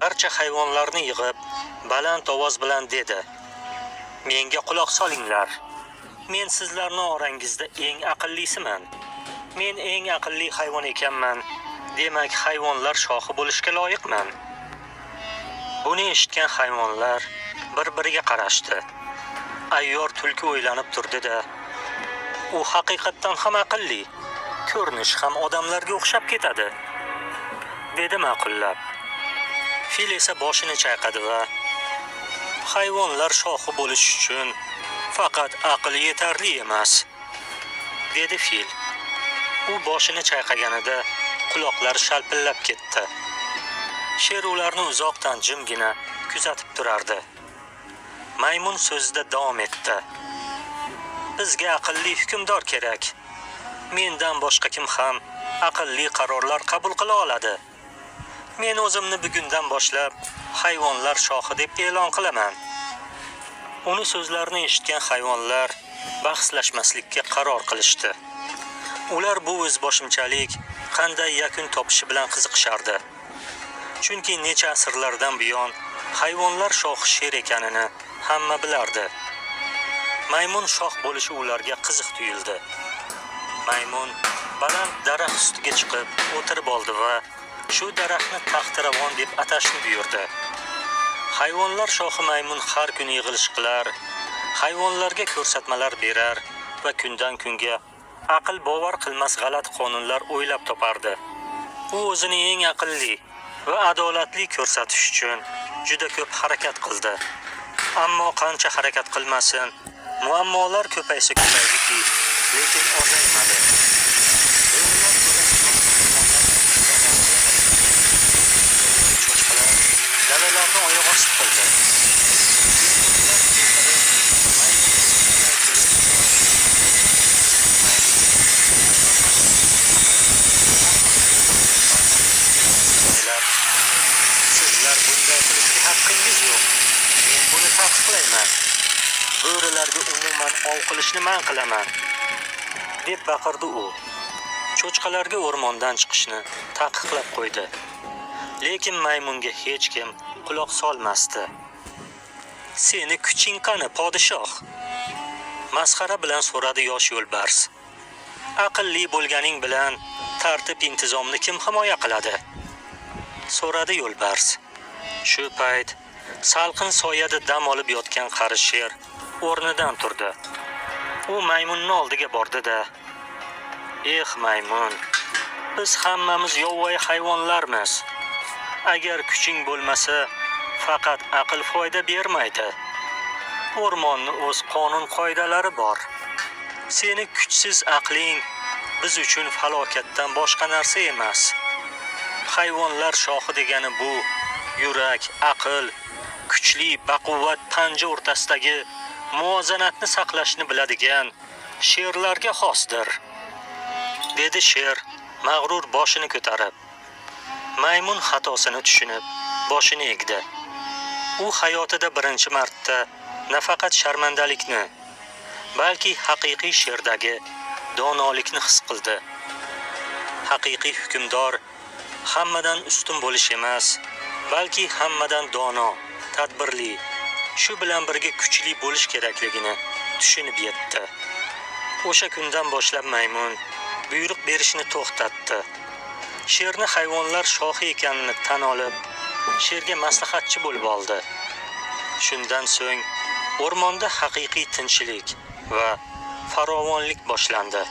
barcha hayvonlarni yig'ib, baland ovoz bilan dedi: "Menga quloq solinglar. Men sizlarning orangizda eng aqllisiman. Men eng aqlli hayvon ekanman. Demak, hayvonlar shohi bo'lishga loyiqman." Buni eshitgan hayvonlar bir-biriga qarashdi. Ayyor tulki o'ylanib turdi-da, "U haqiqatdan ham aqlli. Ko'rinish ham odamlarga o'xshab ketadi", dedi ma'qullab. Fil esa boshini chayqadi va "Hayvonlar shohi bo'lish uchun faqat aql yetarli emas", dedi fil. U boshini chayqaganida quloqlari shalpillab ketdi. Sher ularni uzoqdan jimgina kuzatib turardi. Maymun so'zida davom etdi: "Bizga aqlli hukmdor kerak. Mendan boshqa kim ham aqlli qarorlar qabul qila oladi. Men o'zimni bugundan boshlab hayvonlar shohi deb e'lon qilaman." Uni so'zlarini eshitgan hayvonlar bahslashmaslikka qaror qilishdi. Ular bu o'zboshimchalik qanday yakun topishi bilan qiziqishardi. Chunki necha asrlardan buyon hayvonlar shohi sher ekanini hamma bilardi. Maymun shoh bo'lishi ularga qiziq tuyuldi. Maymun baland daraxt ustiga chiqib o'tirib oldi va shu daraxtni taxtiravon deb atashni buyurdi. Hayvonlar shohi maymun har kuni yig'ilish qilar, hayvonlarga ko'rsatmalar berar va kundan kunga aql bovar qilmas g'alati qonunlar o'ylab topardi. U o'zini eng aqlli va adolatli ko'rsatish uchun juda ko'p harakat qildi. Ammo qancha harakat qilmasin, muammolar ko'paysa ko'paydiki, lekin ozaymadi. Cho'chqalar dalalarni oyoq osti qildi. Sizlar bunday qilishga haqqingiz yo'q. Men buni taqiqlayman. Bo'rilarga umuman ov qilishni man qilaman, deb baqirdi u. Cho'chqalarga o'rmondan chiqishni taqiqlab qo'ydi. Lekin maymunga hech kim quloq solmasdi. "Seni kuching qani, podshoh?" masxara bilan so'radi yosh yo'lbars. "Aqlli bo'lganing bilan tartib intizomni kim himoya qiladi?" so'radi yo'lbars. Shu payt salqin soyada dam olib yotgan qari sher o'rnidan turdi. U maymunning oldiga bordi-da: "Eh maymun, biz hammamiz yovvoyi hayvonlarmiz. Agar kuching bo'lmasa, faqat aql foyda bermaydi. O'rmonning o'z qonun qoidalari bor. Seni kuchsiz aqling biz uchun falokatdan boshqa narsa emas. Hayvonlar shohi degani bu yurak, aql, kuchli, baquvvat panja o'rtasidagi muvozanatni saqlashni biladigan sherlarga xosdir", dedi sher mag'rur boshini ko'tarib. Maymun xatosini tushunib, boshini egdi. U hayotida birinchi marta nafaqat sharmandalikni, balki haqiqiy sherdagi donolikni his qildi. Haqiqiy hukmdor hammadan ustun bo'lish emas, balki hammadan dono, tadbirli, shu bilan birga kuchli bo'lish kerakligini tushunib yetdi. O'sha kundan boshlab maymun buyruq berishni to'xtatdi. Sherni hayvonlar shohi ekanini tan olib, sherga maslahatchi bo'lib oldi. Shundan so'ng o'rmonda haqiqiy tinchlik va farovonlik boshlandi.